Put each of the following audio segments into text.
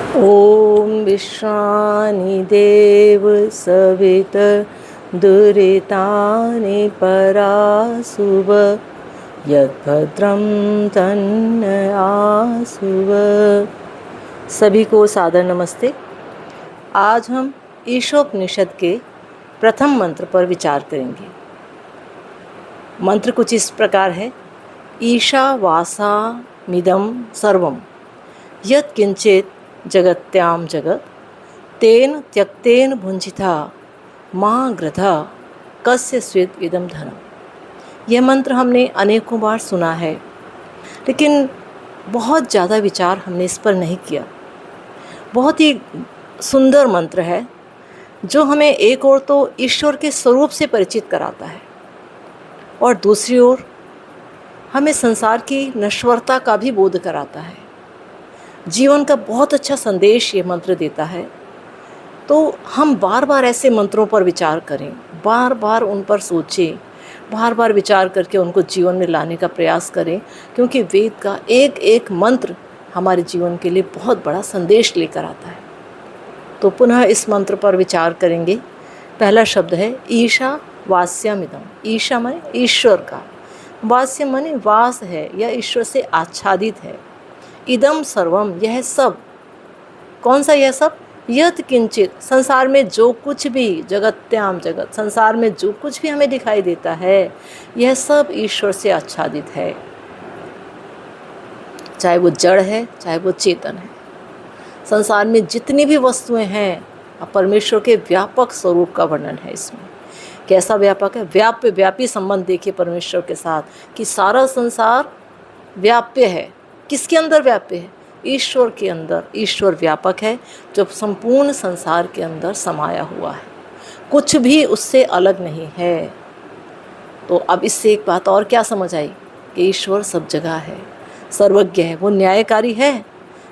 ॐ विश्वानि देव सवित दुरितानि परासुव यद्भद्रं तन्न आसुव। सभी को सादर नमस्ते। आज हम ईशोपनिषद के प्रथम मंत्र पर विचार करेंगे। मंत्र कुछ इस प्रकार है। ईशावासामिदं सर्वं यत् किंचित जगत्याम जगत तेन त्यक्तेन भुंजिता माँ ग्रथा कस्य स्विद इदम धनम। यह मंत्र हमने अनेकों बार सुना है, लेकिन बहुत ज़्यादा विचार हमने इस पर नहीं किया। बहुत ही सुंदर मंत्र है जो हमें एक ओर तो ईश्वर के स्वरूप से परिचित कराता है और दूसरी ओर हमें संसार की नश्वरता का भी बोध कराता है। जीवन का बहुत अच्छा संदेश ये मंत्र देता है। तो हम बार बार ऐसे मंत्रों पर विचार करें, बार बार उन पर सोचें, बार बार विचार करके उनको जीवन में लाने का प्रयास करें, क्योंकि वेद का एक एक मंत्र हमारे जीवन के लिए बहुत बड़ा संदेश लेकर आता है। तो पुनः इस मंत्र पर विचार करेंगे। पहला शब्द है ईशा वास्यमिदम। ईशा माने ईश्वर का, वास्य माने वास है या ईश्वर से आच्छादित है। इदम सर्वम यह सब। कौन सा यह सब? यत किंचित संसार में जो कुछ भी, जगत्याम जगत संसार में जो कुछ भी हमें दिखाई देता है, यह सब ईश्वर से आच्छादित है। चाहे वो जड़ है, चाहे वो चेतन है। संसार में जितनी भी वस्तुएं हैं, परमेश्वर के व्यापक स्वरूप का वर्णन है इसमें। कैसा व्यापक है? व्यापी संबंध देखिए परमेश्वर के साथ, कि सारा संसार व्याप्य है। किसके अंदर व्याप्य है? ईश्वर के अंदर। ईश्वर व्यापक है जो संपूर्ण संसार के अंदर समाया हुआ है, कुछ भी उससे अलग नहीं है। तो अब इससे एक बात और क्या समझ आई कि ईश्वर सब जगह है, सर्वज्ञ है, वो न्यायकारी है,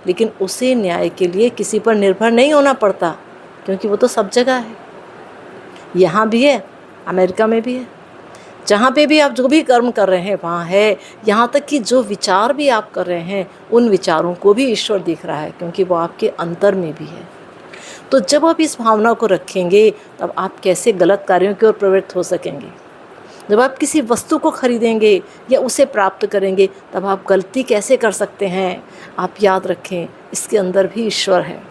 लेकिन उसे न्याय के लिए किसी पर निर्भर नहीं होना पड़ता, क्योंकि वो तो सब जगह है। यहाँ भी है, अमेरिका में भी है, जहाँ पे भी आप जो भी कर्म कर रहे हैं वहाँ है। यहाँ तक कि जो विचार भी आप कर रहे हैं, उन विचारों को भी ईश्वर देख रहा है, क्योंकि वो आपके अंतर में भी है। तो जब आप इस भावना को रखेंगे, तब आप कैसे गलत कार्यों की ओर प्रवृत्त हो सकेंगे। जब आप किसी वस्तु को खरीदेंगे या उसे प्राप्त करेंगे, तब आप गलती कैसे कर सकते हैं। आप याद रखें, इसके अंदर भी ईश्वर है,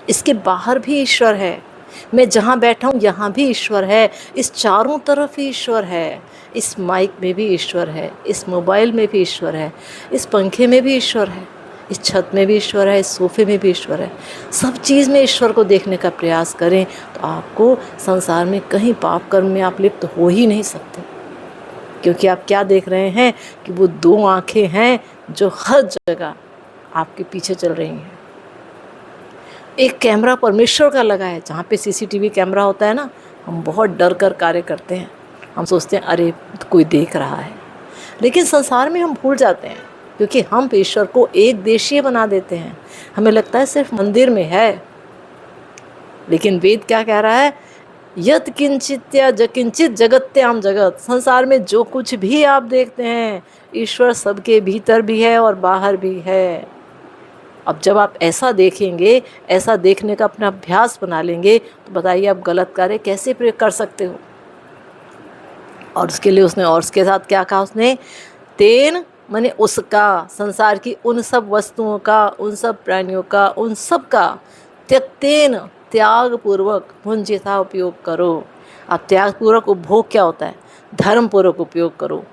इसके बाहर भी ईश्वर है। मैं जहाँ बैठा हूँ यहाँ भी ईश्वर है, इस चारों तरफ ही ईश्वर है। इस माइक में भी ईश्वर है, इस मोबाइल में भी ईश्वर है, इस पंखे में भी ईश्वर है, इस छत में भी ईश्वर है, इस सोफे में भी ईश्वर है। सब चीज़ में ईश्वर को देखने का प्रयास करें, तो आपको संसार में कहीं पाप कर्म में आप लिप्त हो ही नहीं सकते। क्योंकि आप क्या देख रहे हैं कि वो दो आँखें हैं जो हर जगह आपके पीछे चल रही हैं। एक कैमरा परमेश्वर का लगा है। जहाँ पे सीसीटीवी कैमरा होता है ना, हम बहुत डर कर कार्य करते हैं। हम सोचते हैं अरे कोई देख रहा है, लेकिन संसार में हम भूल जाते हैं, क्योंकि हम ईश्वर को एक देशीय बना देते हैं। हमें लगता है सिर्फ मंदिर में है, लेकिन वेद क्या कह रहा है? यत किंचित या किंचित जगत्याम जगत। संसार में जो कुछ भी आप देखते हैं, ईश्वर सबके भीतर भी है और बाहर भी है। अब जब आप ऐसा देखेंगे, ऐसा देखने का अपना अभ्यास बना लेंगे, तो बताइए आप गलत कार्य कैसे प्रयोग कर सकते हो। और उसके लिए उसने और उसके साथ क्या कहा? उसने तेन माने उसका, संसार की उन सब वस्तुओं का, उन सब प्राणियों का, उन सब का त्यक्तेन त्याग पूर्वक भुंजिता उपयोग करो। अब त्याग पूर्वक उपभोग क्या होता है? धर्म पूर्वक उपयोग करो,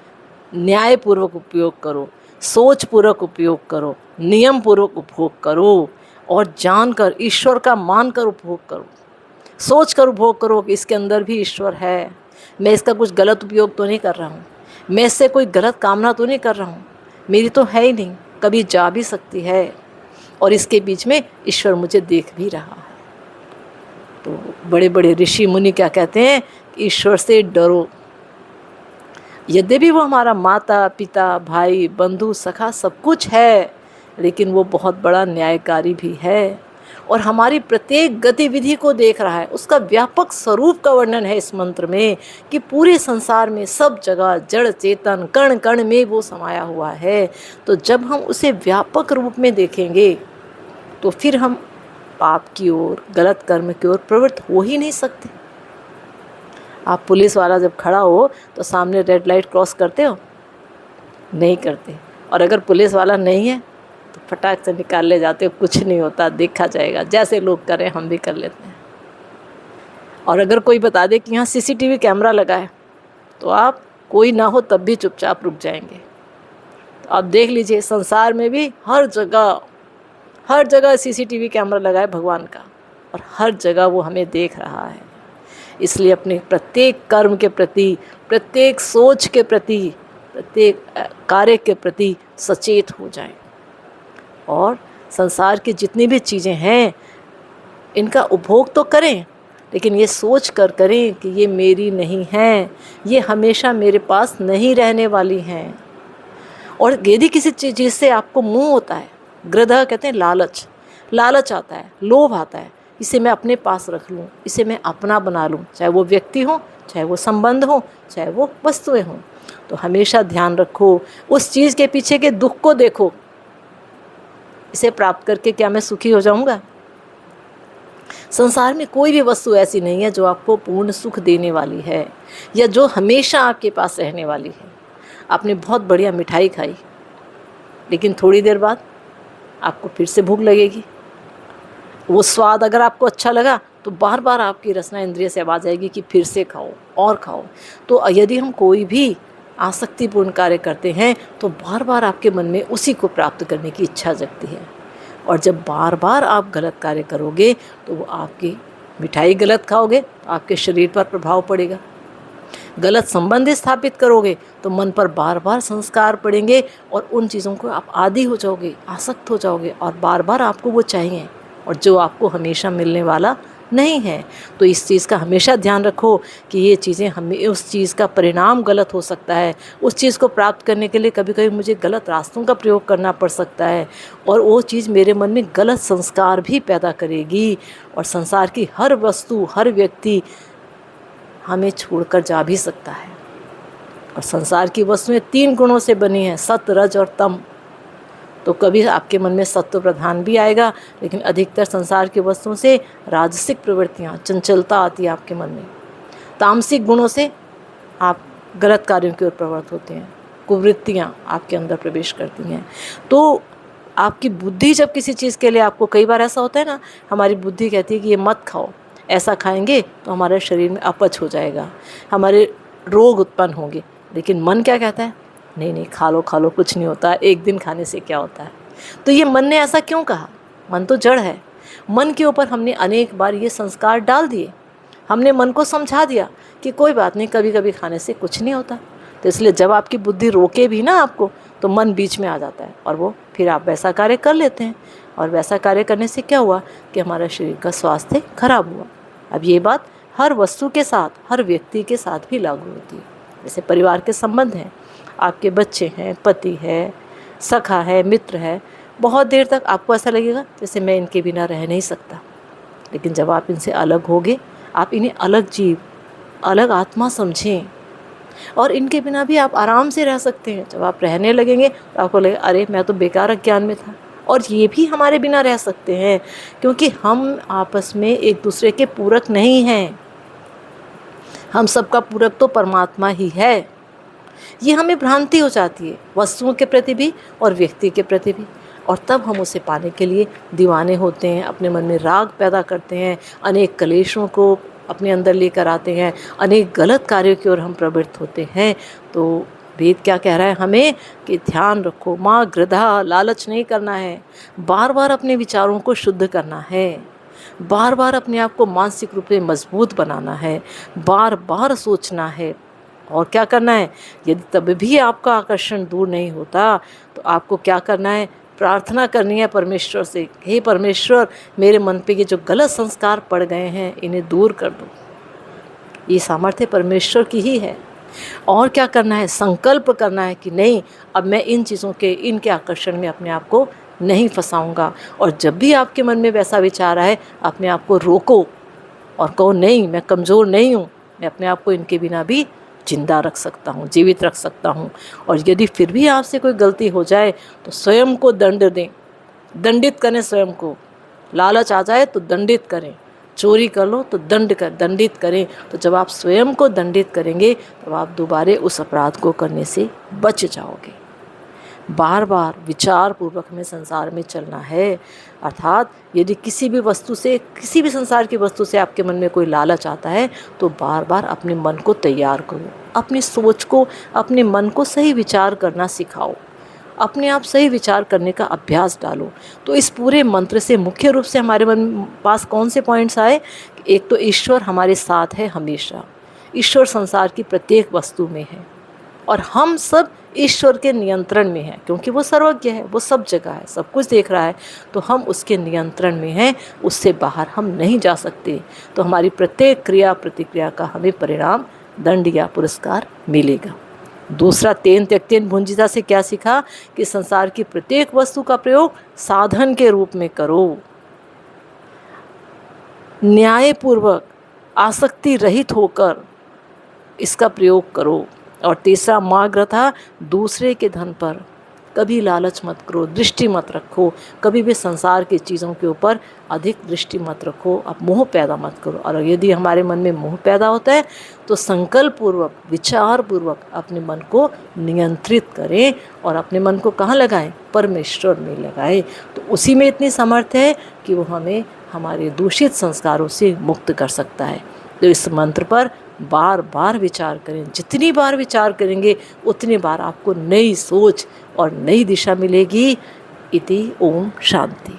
न्याय पूर्वक उपयोग करो, सोच पूर्वक उपयोग करो, नियम पूर्वक उपभोग करो, और जानकर ईश्वर का मानकर उपभोग करो। सोच कर उपभोग करो कि इसके अंदर भी ईश्वर है। मैं इसका कुछ गलत उपयोग तो नहीं कर रहा हूँ, मैं इससे कोई गलत कामना तो नहीं कर रहा हूँ, मेरी तो है ही नहीं, कभी जा भी सकती है, और इसके बीच में ईश्वर मुझे देख भी रहा है। तो बड़े बड़े ऋषि मुनि क्या कहते हैं? ईश्वर से डरो। यद्यपि वो हमारा माता पिता भाई बंधु सखा सब कुछ है, लेकिन वो बहुत बड़ा न्यायकारी भी है, और हमारी प्रत्येक गतिविधि को देख रहा है। उसका व्यापक स्वरूप का वर्णन है इस मंत्र में, कि पूरे संसार में सब जगह जड़ चेतन कण कण में वो समाया हुआ है। तो जब हम उसे व्यापक रूप में देखेंगे, तो फिर हम पाप की ओर, गलत कर्म की ओर प्रवृत्त हो ही नहीं सकते। आप पुलिस वाला जब खड़ा हो तो सामने रेड लाइट क्रॉस करते हो? नहीं करते। और अगर पुलिस वाला नहीं है तो फटाक से निकाल ले जाते हो, कुछ नहीं होता, देखा जाएगा, जैसे लोग करें हम भी कर लेते हैं। और अगर कोई बता दे कि यहाँ सीसीटीवी कैमरा लगा है तो आप कोई ना हो तब भी चुपचाप रुक जाएंगे। तो आप देख लीजिए, संसार में भी हर जगह सीसीटीवी कैमरा लगा है भगवान का, और हर जगह वो हमें देख रहा है। इसलिए अपने प्रत्येक कर्म के प्रति, प्रत्येक सोच के प्रति, प्रत्येक कार्य के प्रति सचेत हो जाएं। और संसार की जितनी भी चीज़ें हैं इनका उपभोग तो करें, लेकिन ये सोच कर करें कि ये मेरी नहीं हैं, ये हमेशा मेरे पास नहीं रहने वाली हैं। और यदि किसी चीज़ से आपको मोह होता है, गृधा कहते हैं लालच आता है, लोभ आता है, इसे मैं अपने पास रख लूँ, इसे मैं अपना बना लूँ, चाहे वो व्यक्ति हो, चाहे वो संबंध हो, चाहे वो वस्तुएं हों, तो हमेशा ध्यान रखो, उस चीज़ के पीछे के दुख को देखो, इसे प्राप्त करके क्या मैं सुखी हो जाऊँगा? संसार में कोई भी वस्तु ऐसी नहीं है जो आपको पूर्ण सुख देने वाली है या जो हमेशा आपके पास रहने वाली है। आपने बहुत बढ़िया मिठाई खाई, लेकिन थोड़ी देर बाद आपको फिर से भूख लगेगी। वो स्वाद अगर आपको अच्छा लगा तो बार बार आपकी रसना इंद्रिय से आवाज़ आएगी कि फिर से खाओ और खाओ। तो यदि हम कोई भी आसक्तिपूर्ण कार्य करते हैं तो बार बार आपके मन में उसी को प्राप्त करने की इच्छा जगती है। और जब बार बार आप गलत कार्य करोगे तो वो आपकी मिठाई गलत खाओगे तो आपके शरीर पर प्रभाव पड़ेगा। गलत संबंध स्थापित करोगे तो मन पर बार बार संस्कार पड़ेंगे और उन चीज़ों को आप आदी हो जाओगे, आसक्त हो जाओगे और बार बार आपको वो चाहिए, और जो आपको हमेशा मिलने वाला नहीं है। तो इस चीज़ का हमेशा ध्यान रखो कि ये चीज़ें हमें, उस चीज़ का परिणाम गलत हो सकता है। उस चीज़ को प्राप्त करने के लिए कभी कभी मुझे गलत रास्तों का प्रयोग करना पड़ सकता है, और वो चीज़ मेरे मन में गलत संस्कार भी पैदा करेगी। और संसार की हर वस्तु, हर व्यक्ति हमें छोड़कर जा भी सकता है। और संसार की वस्तुएं 3 गुणों से बनी हैं, सत्व, रज और तम। तो कभी आपके मन में सत्व प्रधान भी आएगा, लेकिन अधिकतर संसार की वस्तुओं से राजसिक प्रवृत्तियाँ, चंचलता आती है आपके मन में। तामसिक गुणों से आप गलत कार्यों की ओर प्रवृत्त होते हैं, कुवृत्तियाँ आपके अंदर प्रवेश करती हैं। तो आपकी बुद्धि जब किसी चीज़ के लिए, आपको कई बार ऐसा होता है ना, हमारी बुद्धि कहती है कि ये मत खाओ, ऐसा खाएंगे तो हमारे शरीर में अपच हो जाएगा, हमारे रोग उत्पन्न होंगे। लेकिन मन क्या कहता है? नहीं नहीं, खा लो, कुछ नहीं होता, एक दिन खाने से क्या होता है। तो ये मन ने ऐसा क्यों कहा? मन तो जड़ है। मन के ऊपर हमने अनेक बार ये संस्कार डाल दिए, हमने मन को समझा दिया कि कोई बात नहीं, कभी कभी खाने से कुछ नहीं होता। तो इसलिए जब आपकी बुद्धि रोके भी ना आपको, तो मन बीच में आ जाता है और वो फिर आप वैसा कार्य कर लेते हैं। और वैसा कार्य करने से क्या हुआ कि हमारा शरीर का स्वास्थ्य खराब हुआ। अब ये बात हर वस्तु के साथ, हर व्यक्ति के साथ भी लागू होती है। जैसे परिवार के संबंध हैं, आपके बच्चे हैं, पति है, सखा है, मित्र है, बहुत देर तक आपको ऐसा लगेगा जैसे मैं इनके बिना रह नहीं सकता। लेकिन जब आप इनसे अलग होगे, आप इन्हें अलग जीव, अलग आत्मा समझें, और इनके बिना भी आप आराम से रह सकते हैं। जब आप रहने लगेंगे तो आपको लगेगा अरे मैं तो बेकार अज्ञान में था, और ये भी हमारे बिना रह सकते हैं, क्योंकि हम आपस में एक दूसरे के पूरक नहीं हैं। हम सबका पूरक तो परमात्मा ही है। ये हमें भ्रांति हो जाती है, वस्तुओं के प्रति भी और व्यक्ति के प्रति भी, और तब हम उसे पाने के लिए दीवाने होते हैं, अपने मन में राग पैदा करते हैं, अनेक क्लेशों को अपने अंदर लेकर आते हैं, अनेक गलत कार्यों की ओर हम प्रवृत्त होते हैं। तो वेद क्या कह रहा है हमें कि ध्यान रखो, माँ गृधा, लालच नहीं करना है, बार बार अपने विचारों को शुद्ध करना है, बार बार अपने आप को मानसिक रूप से मजबूत बनाना है, बार बार सोचना है। और क्या करना है? यदि तब भी आपका आकर्षण दूर नहीं होता तो आपको क्या करना है? प्रार्थना करनी है परमेश्वर से, हे परमेश्वर, मेरे मन पे ये जो गलत संस्कार पड़ गए हैं इन्हें दूर कर दो। ये सामर्थ्य परमेश्वर की ही है। और क्या करना है? संकल्प करना है कि नहीं, अब मैं इन चीज़ों के, इनके आकर्षण में अपने आप को नहीं फंसाऊंगा। और जब भी आपके मन में वैसा विचार आए, अपने आप को रोको और कहो नहीं, मैं कमज़ोर नहीं हूँ, मैं अपने आप को इनके बिना भी जिंदा रख सकता हूँ, जीवित रख सकता हूँ। और यदि फिर भी आपसे कोई गलती हो जाए तो स्वयं को दंड दें, दंडित करें स्वयं को, लालच आ जाए तो दंडित करें, चोरी कर लो तो दंडित करें। तो जब आप स्वयं को दंडित करेंगे तब आप दोबारा उस अपराध को करने से बच जाओगे। बार बार विचार पूर्वक हमें संसार में चलना है। अर्थात यदि किसी भी वस्तु से, किसी भी संसार की वस्तु से आपके मन में कोई लालच आता है तो बार बार अपने मन को तैयार करो, अपनी सोच को, अपने मन को सही विचार करना सिखाओ, अपने आप सही विचार करने का अभ्यास डालो। तो इस पूरे मंत्र से मुख्य रूप से हमारे मन पास कौन से पॉइंट्स आए? एक तो ईश्वर हमारे साथ है हमेशा, ईश्वर संसार की प्रत्येक वस्तु में है और हम सब ईश्वर के नियंत्रण में हैं, क्योंकि वो सर्वज्ञ है, वो सब जगह है, सब कुछ देख रहा है, तो हम उसके नियंत्रण में हैं, उससे बाहर हम नहीं जा सकते। तो हमारी प्रत्येक क्रिया प्रतिक्रिया का हमें परिणाम, दंड या पुरस्कार मिलेगा। दूसरा, तेन त्यक्तेन भुंजिता से क्या सीखा? कि संसार की प्रत्येक वस्तु का प्रयोग साधन के रूप में करो, न्यायपूर्वक आसक्ति रहित होकर इसका प्रयोग करो। और तीसरा, माग्रथा, दूसरे के धन पर कभी लालच मत करो, दृष्टि मत रखो, कभी भी संसार की चीज़ों के ऊपर अधिक दृष्टि मत रखो, अब मोह पैदा मत करो। और यदि हमारे मन में मोह पैदा होता है तो संकल्प पूर्वक, विचार पूर्वक अपने मन को नियंत्रित करें और अपने मन को कहाँ लगाएं? परमेश्वर में लगाएं। तो उसी में इतनी सामर्थ्य है कि वो हमें हमारे दूषित संस्कारों से मुक्त कर सकता है। तो इस मंत्र पर बार बार विचार करें, जितनी बार विचार करेंगे उतनी बार आपको नई सोच और नई दिशा मिलेगी। इति ओम शांति।